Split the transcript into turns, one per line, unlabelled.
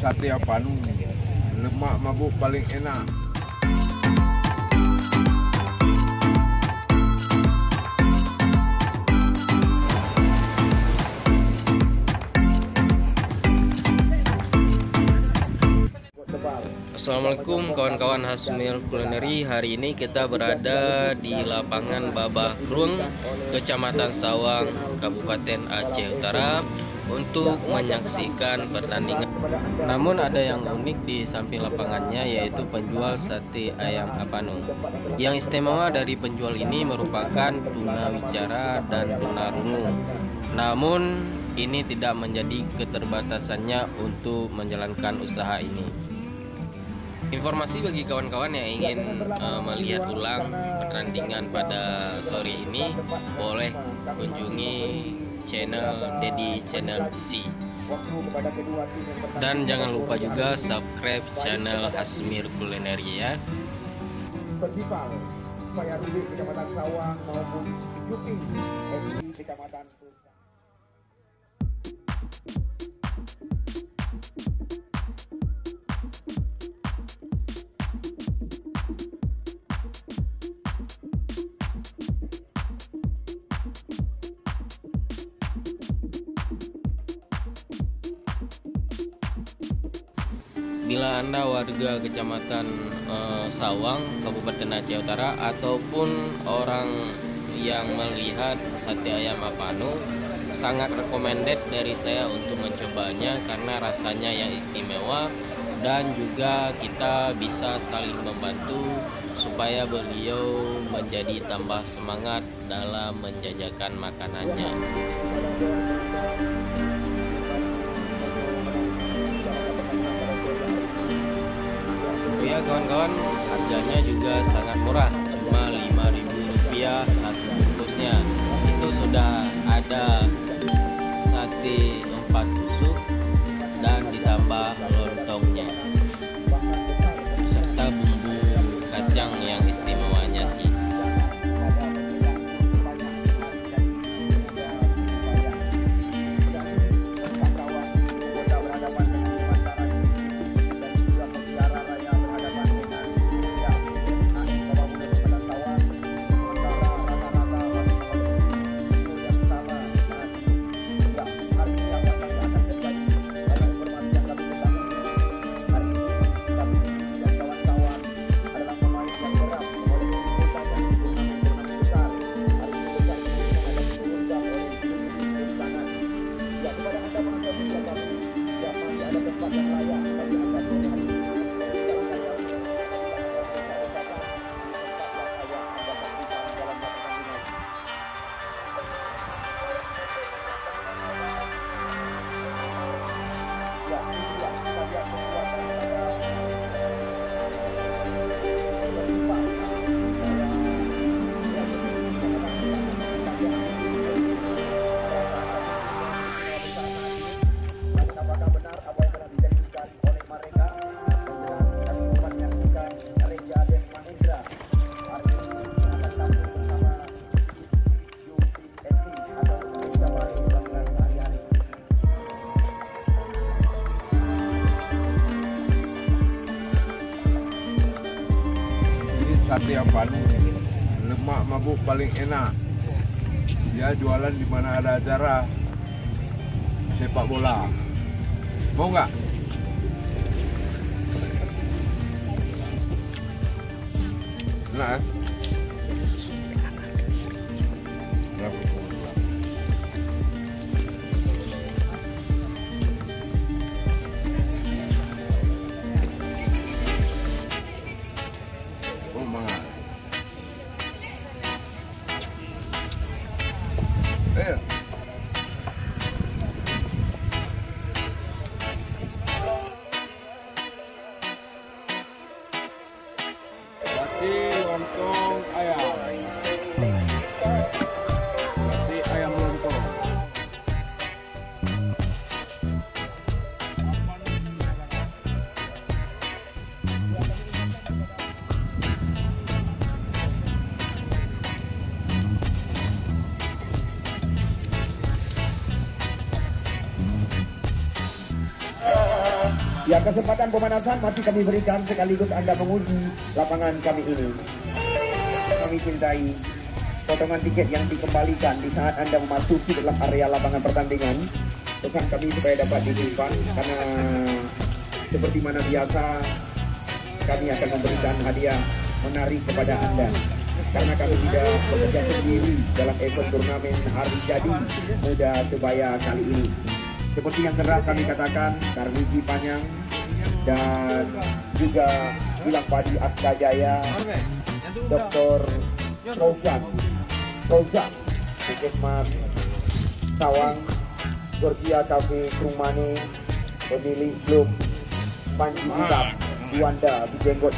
sate apa nu? Lemak mabuk paling enak.
Assalamualaikum kawan-kawan Hasmir Kulineri. Hari ini kita berada di lapangan Babah Krung, Kecamatan Sawang, Kabupaten Aceh Utara untuk menyaksikan pertandingan. Namun ada yang unik di samping lapangannya, yaitu penjual sate ayam apanu. Yang istimewa dari penjual ini merupakan tunawicara dan tunarungu. Namun ini tidak menjadi keterbatasannya untuk menjalankan usaha ini. Informasi bagi kawan-kawan yang ingin melihat ulang pertandingan pada sore ini, boleh kunjungi channel Dedi Channel PC. Dan jangan lupa juga subscribe channel Hasmir Kulineri ya.
Festival supaya Kecamatan Sawang maupun Jupi Kecamatan
Bila Anda warga Kecamatan Sawang, Kabupaten Aceh Utara, ataupun orang yang melihat sate ayam apanu, sangat recommended dari saya untuk mencobanya karena rasanya yang istimewa, dan juga kita bisa saling membantu supaya beliau menjadi tambah semangat dalam menjajakan makanannya. Ya kawan-kawan, harganya juga sangat murah, cuma Rp5.000 satu bungkusnya. Itu sudah ada sate 4 tusuk dan ditambah lontongnya serta bumbu kacang yang istimewanya sih.
Sate apanu? Lemak mabuk paling enak. Dia jualan di mana ada acara sepak bola. Mau nggak? Nah, sate lontong ayam. Sate ayam lontong.
Ya, kesempatan pemanasan masih kami berikan sekaligus Anda menguji lapangan kami ini. Kami cintai potongan tiket yang dikembalikan di saat Anda memasuki dalam area lapangan pertandingan. Pesan kami supaya dapat disimpan karena seperti mana biasa kami akan memberikan hadiah menarik kepada Anda. Karena kami tidak bekerja sendiri dalam event turnamen Hari Jadi Muda Sebaya kali ini. Seperti yang kerap kami katakan, Karniji Panyang dan juga Gilang Padi Aska Jaya, Dr. Fauzan, Puskesmas Sawang, Georgia Cafe Krumane, pemilik klub Panji Hitam, Juanda Bijenggot.